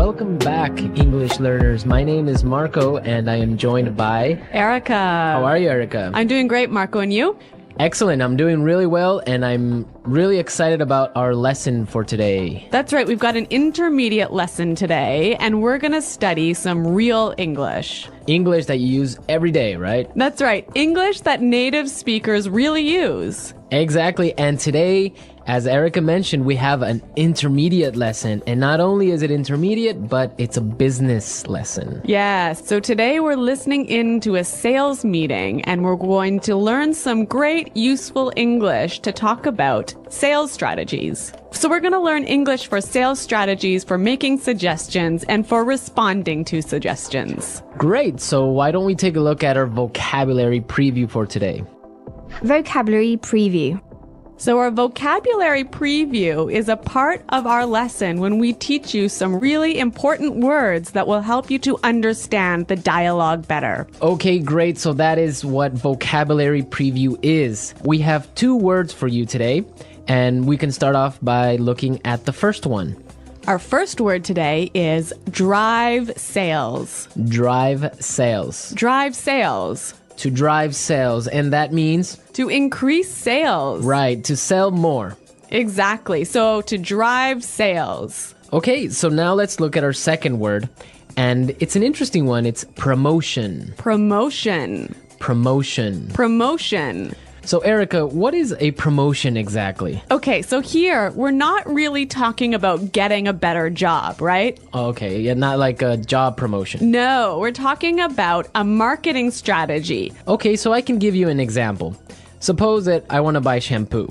Welcome back, English learners. My name is Marco, and I am joined by Erica. How are you, Erica? I'm doing great, Marco, and you? Excellent. I'm doing really well, and I'm really excited about our lesson for today. That's right. We've got an intermediate lesson today, and we're going to study some real English. English that you use every day, right? That's right. English that native speakers really use. Exactly. And today, as Erica mentioned, we have an intermediate lesson. And not only is it intermediate, but it's a business lesson. Yes. So today we're listening into a sales meeting, and we're going to learn some great useful English to talk about sales strategies. So we're going to learn English for sales strategies, for making suggestions, and for responding to suggestions. Great. So why don't we take a look at our vocabulary preview for today? Vocabulary preview. So our vocabulary preview is a part of our lesson when we teach you some really important words that will help you to understand the dialogue better. Okay, great. So that is what vocabulary preview is. We have 2 words for you today, and we can start off by looking at the first one. Our first word today is drive sales. Drive sales. Drive sales. To drive sales, and that means? To increase sales. Right, to sell more. Exactly. So to drive sales. Okay, so now let's look at our second word, and it's an interesting one. It's promotion. Promotion. Promotion. Promotion. So Erica, what is a promotion exactly? Okay, so here we're not really talking about getting a better job, right? Okay, yeah, not like a job promotion. No, we're talking about a marketing strategy. Okay, so I can give you an example. Suppose that I want to buy shampoo.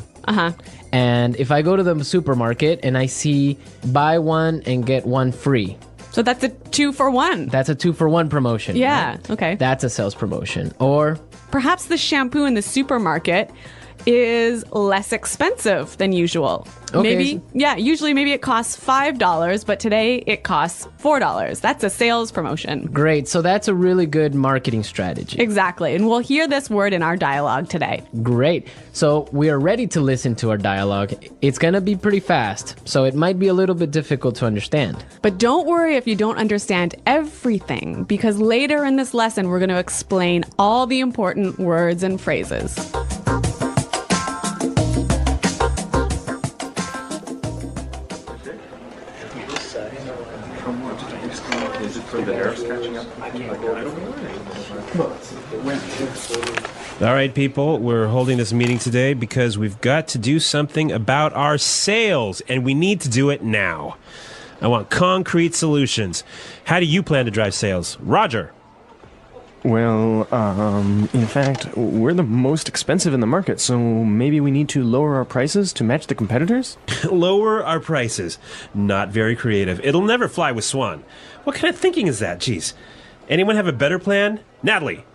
And if I go to the supermarket and I see buy one and get one free. So that's a 2-for-1. That's a 2-for-1 promotion. Yeah, right? okay. That's a sales promotion. Or perhaps the shampoo in the supermarket is less expensive than usual. Okay. Usually maybe it costs $5, but today it costs $4. That's a sales promotion. Great. So that's a really good marketing strategy. Exactly. And we'll hear this word in our dialogue today. Great. So we are ready to listen to our dialogue. It's going to be pretty fast, so it might be a little bit difficult to understand. But don't worry if you don't understand everything, because later in this lesson, we're going to explain all the important words and phrases. All right, people, we're holding this meeting today because we've got to do something about our sales, and we need to do it now. I want concrete solutions. How do you plan to drive sales? Roger. Well, in fact, we're the most expensive in the market, so maybe we need to lower our prices to match the competitors? Lower our prices. Not very creative. It'll never fly with Swan. What kind of thinking is that? Jeez. Anyone have a better plan? Natalie.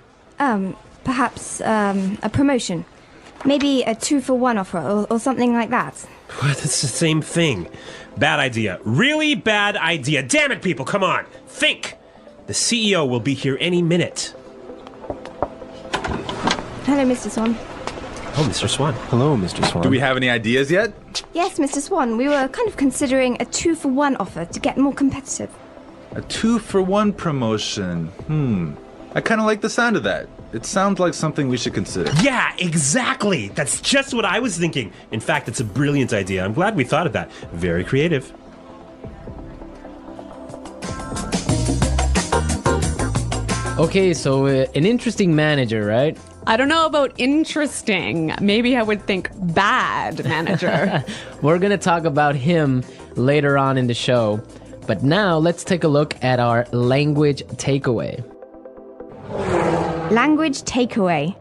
Perhaps a promotion. Maybe a 2-for-1 offer or something like that. That's the same thing. Bad idea. Really bad idea. Damn it, people, come on. Think. The CEO will be here any minute. Hello, Mr. Swan. Oh, Mr. Swan. Hello, Mr. Swan. Do we have any ideas yet? Yes, Mr. Swan. We were kind of considering a 2-for-1 offer to get more competitive. A 2-for-1 promotion. I kind of like the sound of that. It sounds like something we should consider. Yeah, exactly. That's just what I was thinking. In fact, it's a brilliant idea. I'm glad we thought of that. Very creative. Okay, so an interesting manager, right? I don't know about interesting. Maybe I would think bad manager. We're going to talk about him later on in the show. But now let's take a look at our language takeaway. Language takeaway.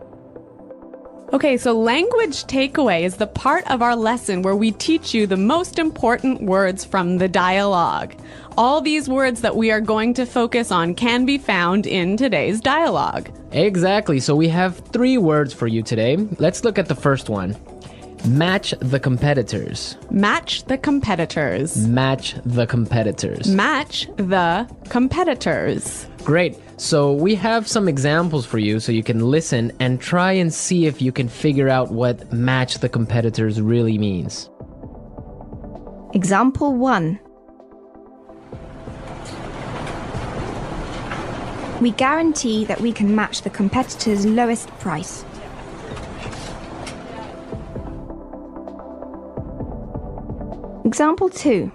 Okay, so language takeaway is the part of our lesson where we teach you the most important words from the dialogue. All these words that we are going to focus on can be found in today's dialogue. Exactly. So we have 3 words for you today. Let's look at the first one. Match the competitors. Match the competitors. Match the competitors. Match the competitors. Great. So we have some examples for you so you can listen and try and see if you can figure out what match the competitors really means. Example 1. We guarantee that we can match the competitor's lowest price. Example 2.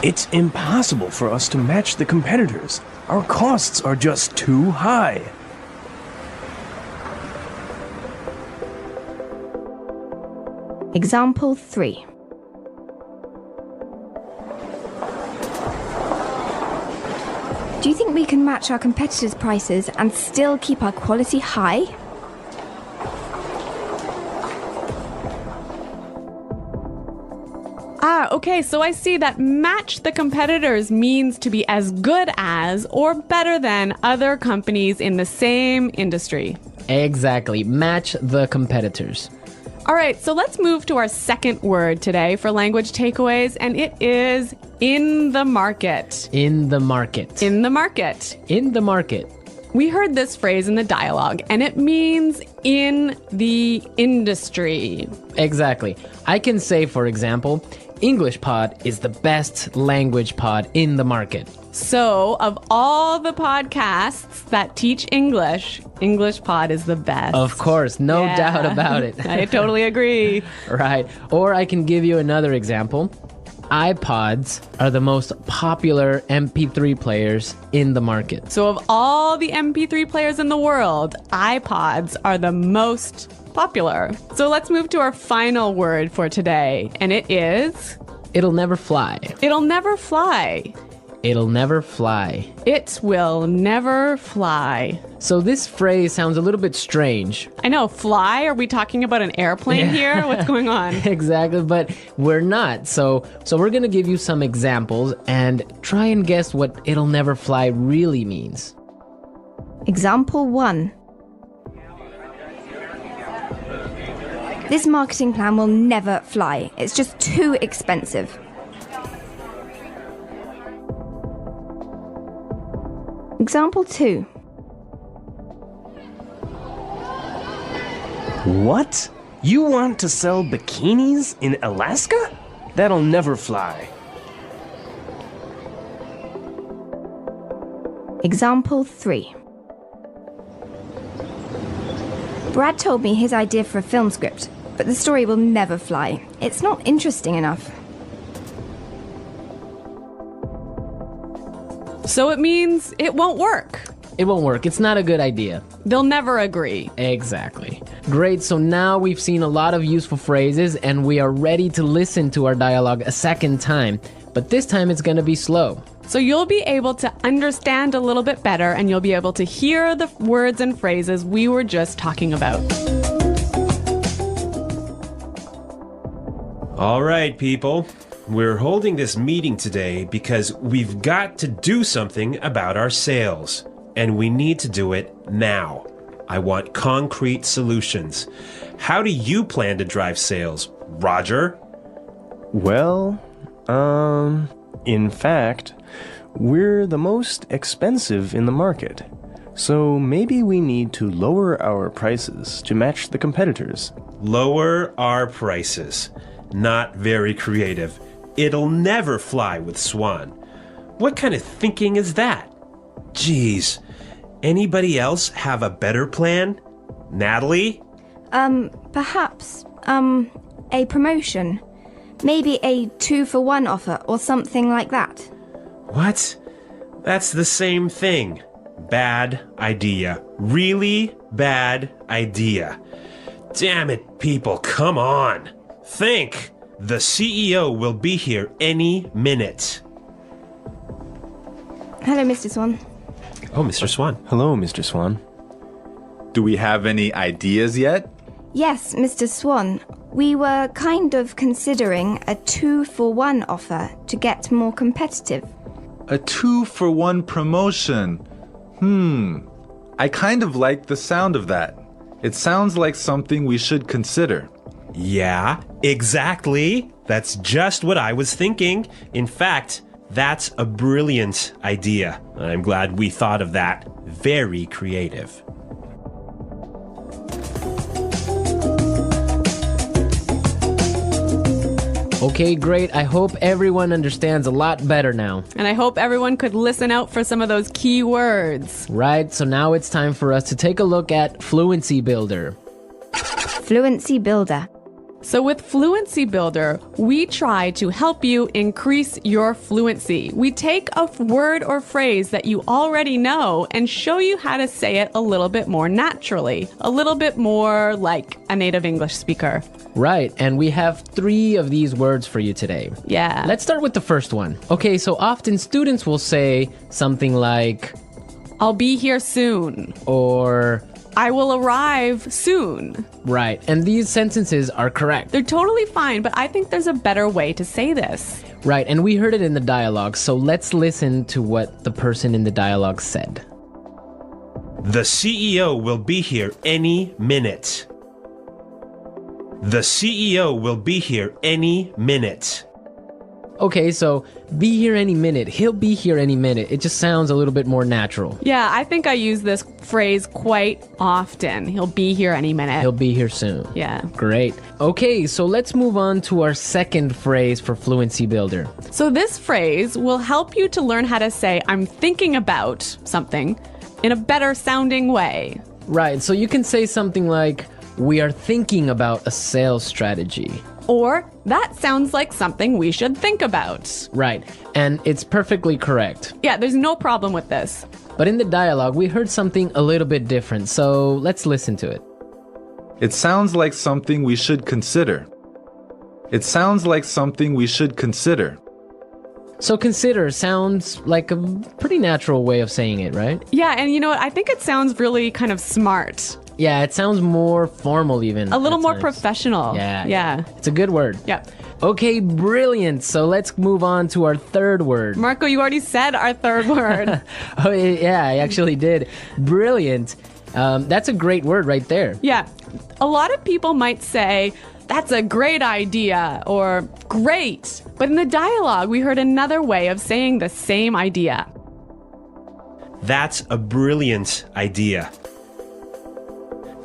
It's impossible for us to match the competitors. Our costs are just too high. Example 3. Do you think we can match our competitors' prices and still keep our quality high? Okay, so I see that match the competitors means to be as good as or better than other companies in the same industry. Exactly. Match the competitors. All right, so let's move to our second word today for language takeaways, and it is in the market. In the market. In the market. In the market. We heard this phrase in the dialogue, and it means in the industry. Exactly. I can say, for example, English Pod is the best language pod in the market. So, of all the podcasts that teach English, English Pod is the best. Of course, no doubt about it. I totally agree. Right. Or I can give you another example. iPods are the most popular MP3 players in the market. So, of all the MP3 players in the world, iPods are the most popular. So, let's move to our final word for today, and it is... It'll never fly. It'll never fly. It'll never fly. It will never fly. So this phrase sounds a little bit strange. I know, fly? Are we talking about an airplane here? What's going on? Exactly, but we're not. So we're going to give you some examples and try and guess what it'll never fly really means. Example 1. This marketing plan will never fly. It's just too expensive. Example 2. What? You want to sell bikinis in Alaska? That'll never fly. Example 3. Brad told me his idea for a film script, but the story will never fly. It's not interesting enough. So it means it won't work. It won't work. It's not a good idea. They'll never agree. Exactly. Great. So now we've seen a lot of useful phrases and we are ready to listen to our dialogue a second time. But this time it's going to be slow. So you'll be able to understand a little bit better and you'll be able to hear the words and phrases we were just talking about. All right, people. We're holding this meeting today because we've got to do something about our sales. And we need to do it now. I want concrete solutions. How do you plan to drive sales, Roger? Well, in fact, we're the most expensive in the market. So maybe we need to lower our prices to match the competitors. Lower our prices. Not very creative. It'll never fly with Swan. What kind of thinking is that? Geez. Anybody else have a better plan? Natalie? Perhaps, a promotion. Maybe a 2-for-1 offer or something like that. What? That's the same thing. Bad idea. Really bad idea. Damn it, people, come on. Think. The CEO will be here any minute. Hello, Mr. Swan. Oh, Mr. Swan. Hello, Mr. Swan. Do we have any ideas yet? Yes, Mr. Swan. We were kind of considering a 2-for-1 offer to get more competitive. A 2-for-1 promotion. I kind of like the sound of that. It sounds like something we should consider. Yeah, exactly. That's just what I was thinking. In fact, that's a brilliant idea. I'm glad we thought of that. Very creative. Okay, great. I hope everyone understands a lot better now. And I hope everyone could listen out for some of those key words. Right, so now it's time for us to take a look at Fluency Builder. Fluency Builder. So with Fluency Builder, we try to help you increase your fluency. We take a word or phrase that you already know and show you how to say it a little bit more naturally, a little bit more like a native English speaker. Right, and we have 3 of these words for you today. Yeah. Let's start with the first one. Okay, so often students will say something like, I'll be here soon. or... I will arrive soon. Right, and these sentences are correct. They're totally fine, but I think there's a better way to say this. Right, and we heard it in the dialogue, so let's listen to what the person in the dialogue said. The CEO will be here any minute. The CEO will be here any minute. Okay, so be here any minute. He'll be here any minute. It just sounds a little bit more natural. Yeah, I think I use this phrase quite often. He'll be here any minute. He'll be here soon. Yeah. Great. Okay, so let's move on to our second phrase for Fluency Builder. So this phrase will help you to learn how to say, I'm thinking about something in a better sounding way. Right, so you can say something like, we are thinking about a sales strategy. Or, that sounds like something we should think about. Right, and it's perfectly correct. Yeah, there's no problem with this. But in the dialogue, we heard something a little bit different, so let's listen to it. It sounds like something we should consider. It sounds like something we should consider. So consider sounds like a pretty natural way of saying it, right? Yeah, and you know what? I think it sounds really kind of smart. Yeah, it sounds more formal even. A little at more times. professional. Yeah. It's a good word. Yeah. Okay, brilliant. So let's move on to our third word. Marco, you already said our third word. Oh, yeah, I actually did. Brilliant. That's a great word right there. Yeah. A lot of people might say, that's a great idea, or great. But in the dialogue, we heard another way of saying the same idea. That's a brilliant idea.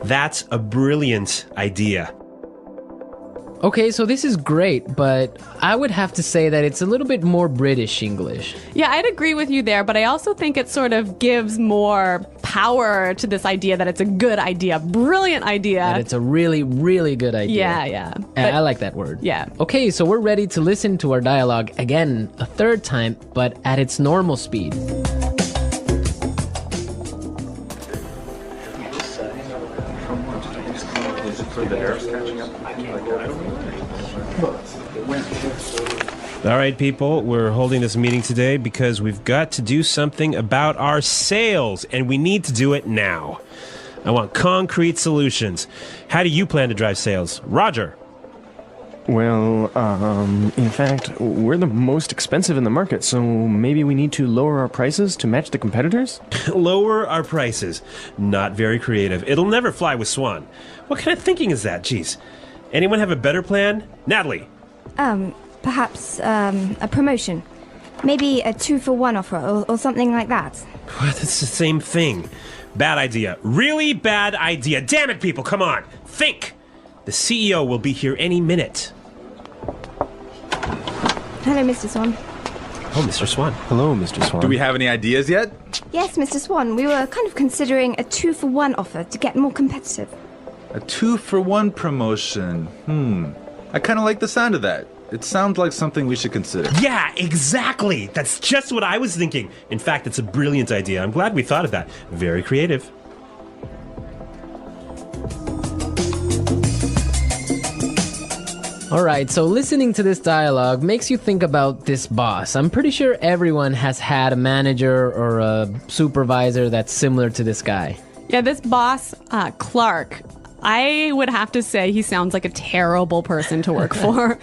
That's a brilliant idea. Okay, so this is great, but I would have to say that it's a little bit more British English. Yeah, I'd agree with you there, but I also think it sort of gives more power to this idea that it's a good idea, brilliant idea. That it's a really, really good idea. Yeah. And I like that word. Yeah. Okay, so we're ready to listen to our dialogue again a third time, but at its normal speed. All right, people, we're holding this meeting today because we've got to do something about our sales, and we need to do it now. I want concrete solutions. How do you plan to drive sales? Roger. Well, in fact, we're the most expensive in the market, so maybe we need to lower our prices to match the competitors? Lower our prices. Not very creative. It'll never fly with Swan. What kind of thinking is that? Jeez. Anyone have a better plan? Natalie. Perhaps a promotion. Maybe a 2-for-1 offer or something like that. What? It's the same thing. Bad idea. Really bad idea. Damn it, people, come on. Think. The CEO will be here any minute. Hello, Mr. Swan. Oh, Mr. Swan. Hello, Mr. Swan. Do we have any ideas yet? Yes, Mr. Swan, we were kind of considering a 2-for-1 offer to get more competitive. A 2-for-1 promotion. I kind of like the sound of that. It sounds like something we should consider. Yeah, exactly. That's just what I was thinking. In fact, it's a brilliant idea. I'm glad we thought of that. Very creative. All right, so listening to this dialogue makes you think about this boss. I'm pretty sure everyone has had a manager or a supervisor that's similar to this guy. Yeah, this boss, Clark, I would have to say he sounds like a terrible person to work for.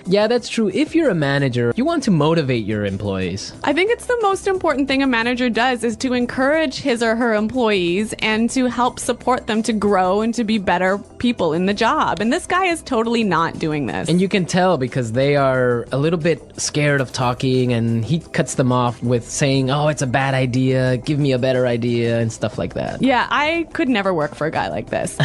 Yeah, that's true. If you're a manager, you want to motivate your employees. I think it's the most important thing a manager does is to encourage his or her employees and to help support them to grow and to be better people in the job. And this guy is totally not doing this. And you can tell because they are a little bit scared of talking, and he cuts them off with saying, oh, it's a bad idea, give me a better idea, and stuff like that. Yeah, I could never work for a guy like this.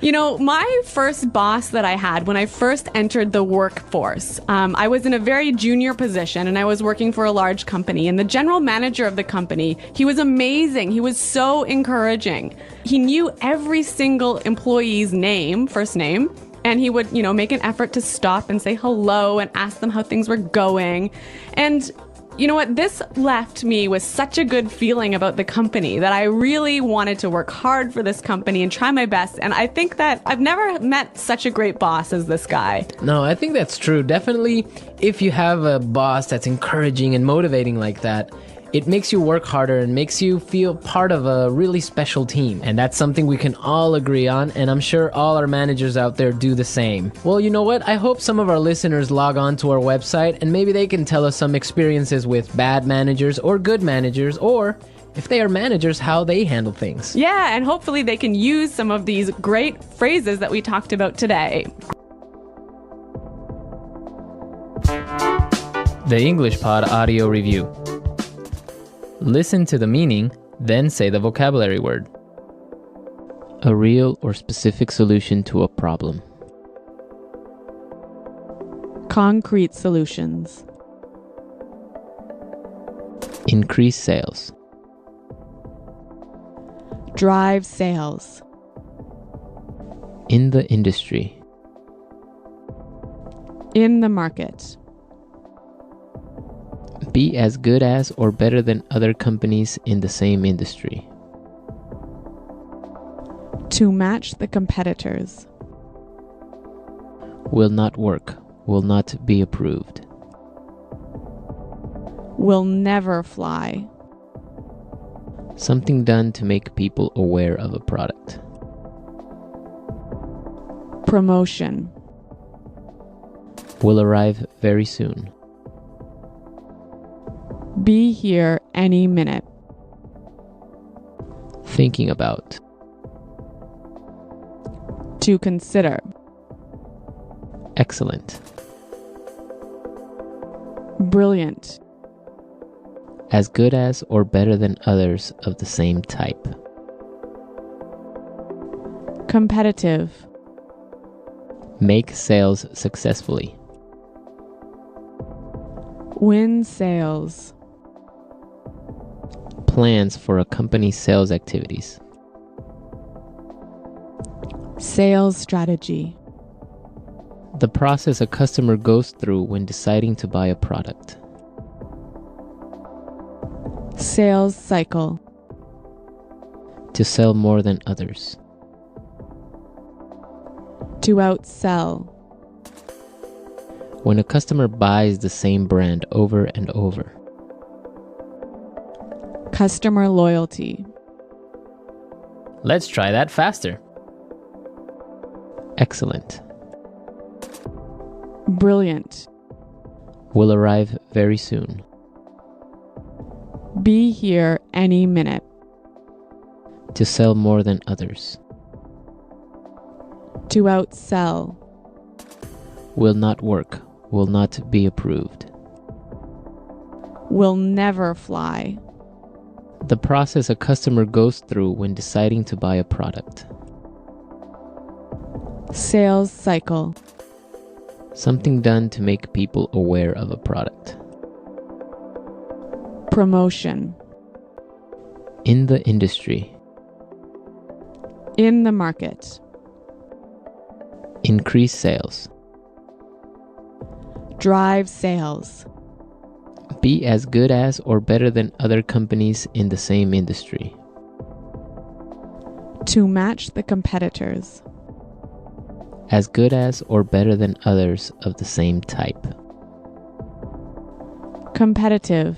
You know, my first boss that I had when I first entered the workforce, course. I was in a very junior position and I was working for a large company, and the general manager of the company, he was amazing. He was so encouraging. He knew every single employee's name, first name, and he would, make an effort to stop and say hello and ask them how things were going. And you know what? This left me with such a good feeling about the company that I really wanted to work hard for this company and try my best. And I think that I've never met such a great boss as this guy. No, I think that's true. Definitely, if you have a boss that's encouraging and motivating like that, it makes you work harder and makes you feel part of a really special team. And that's something we can all agree on, and I'm sure all our managers out there do the same. Well, you know what? I hope some of our listeners log on to our website and maybe they can tell us some experiences with bad managers or good managers, or if they are managers, how they handle things. Yeah, and hopefully they can use some of these great phrases that we talked about today. The English Pod Audio Review. Listen to the meaning, then say the vocabulary word. A real or specific solution to a problem. Concrete solutions. Increase sales. Drive sales. In the industry. In the market. Be as good as or better than other companies in the same industry. To match the competitors. Will not work. Will not be approved. Will never fly. Something done to make people aware of a product. Promotion. Will arrive very soon. Be here any minute. Thinking about. To consider. Excellent. Brilliant. As good as or better than others of the same type. Competitive. Make sales successfully. Win sales. Plans for a company's sales activities. Sales strategy. The process a customer goes through when deciding to buy a product. Sales cycle. To sell more than others. To outsell. When a customer buys the same brand over and over. Customer loyalty. Let's try that faster. Excellent. Brilliant. Will arrive very soon. Be here any minute. To sell more than others. To outsell. Will not work. Will not be approved. Will never fly. The process a customer goes through when deciding to buy a product. Sales cycle. Something done to make people aware of a product. Promotion. In the industry. In the market. Increase sales. Drive sales. Be as good as or better than other companies in the same industry. To match the competitors. As good as or better than others of the same type. Competitive.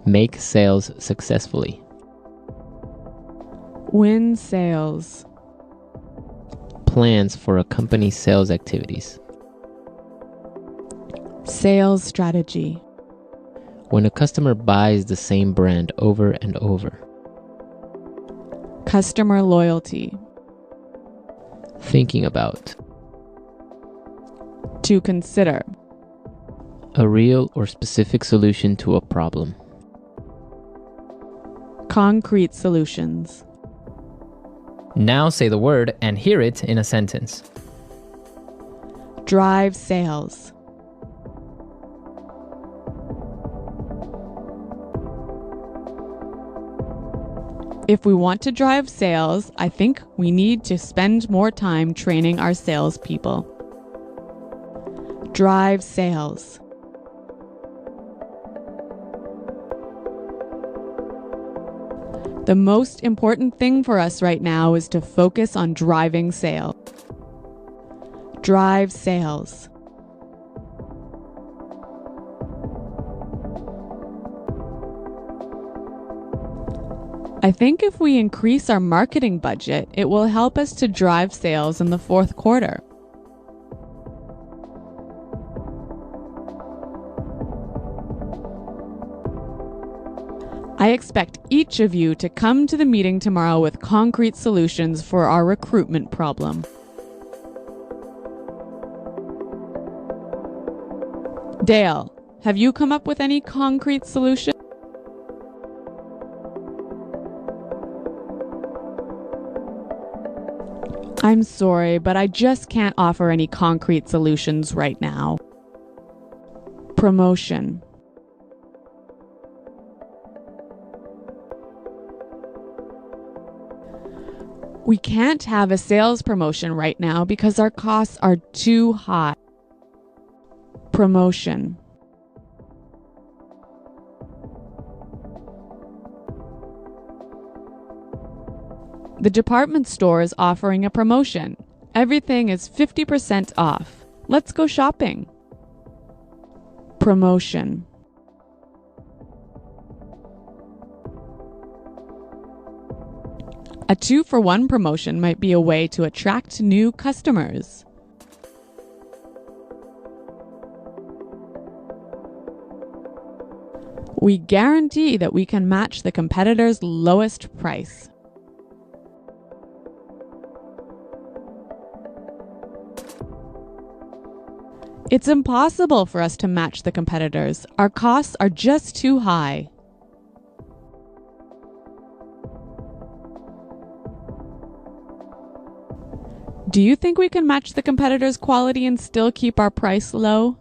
Make sales successfully. Win sales. Plans for a company's sales activities. Sales strategy. When a customer buys the same brand over and over. Customer loyalty. Thinking about. To consider. A real or specific solution to a problem. Concrete solutions. Now say the word and hear it in a sentence. Drive sales. If we want to drive sales, I think we need to spend more time training our salespeople. Drive sales. The most important thing for us right now is to focus on driving sales. Drive sales. I think if we increase our marketing budget, it will help us to drive sales in the fourth quarter. I expect each of you to come to the meeting tomorrow with concrete solutions for our recruitment problem. Dale, have you come up with any concrete solution? I'm sorry, but I just can't offer any concrete solutions right now. Promotion. We can't have a sales promotion right now because our costs are too high. Promotion. The department store is offering a promotion. Everything is 50% off. Let's go shopping. Promotion. A 2-for-1 promotion might be a way to attract new customers. We guarantee that we can match the competitor's lowest price. It's impossible for us to match the competitors. Our costs are just too high. Do you think we can match the competitors' quality and still keep our price low?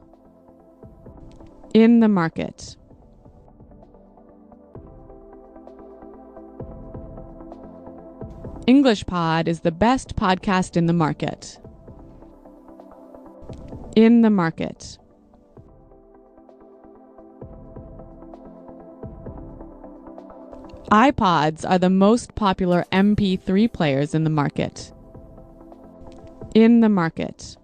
In the market. English Pod is the best podcast in the market. In the market. iPods are the most popular MP3 players in the market. In the market.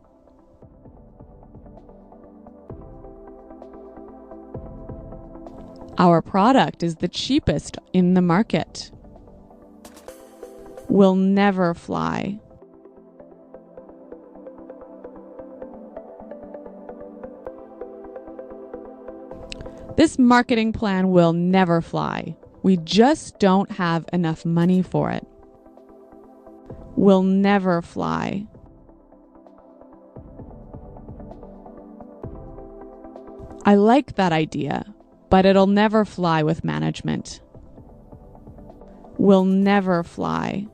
Our product is the cheapest in the market. Will never fly. This marketing plan will never fly. We just don't have enough money for it. Will never fly. I like that idea, but it'll never fly with management. Will never fly.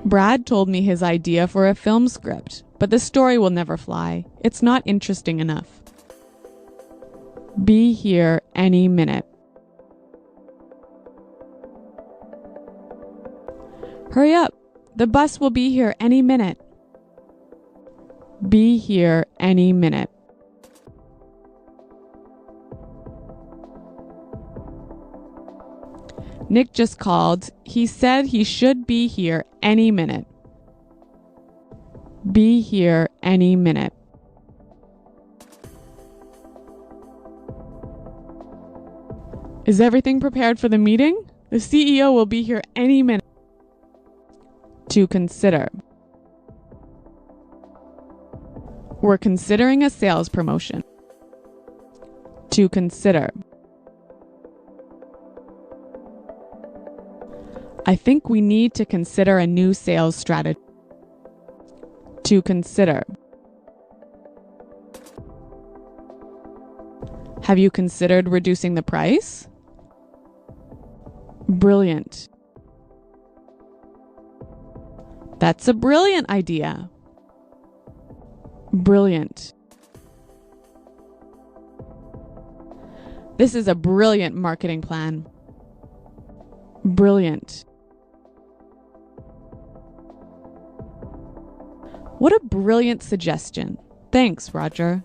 Brad told me his idea for a film script, but the story will never fly. It's not interesting enough. Be here any minute. Hurry up. The bus will be here any minute. Be here any minute. Nick just called. He said he should be here any minute. Be here any minute. Is everything prepared for the meeting? The CEO will be here any minute. To consider. We're considering a sales promotion. To consider. I think we need to consider a new sales strategy. To consider. Have you considered reducing the price? Brilliant. That's a brilliant idea. Brilliant. This is a brilliant marketing plan. Brilliant. What a brilliant suggestion. Thanks, Roger.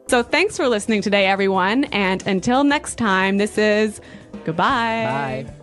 So thanks for listening today, everyone. And until next time, this is goodbye. Bye.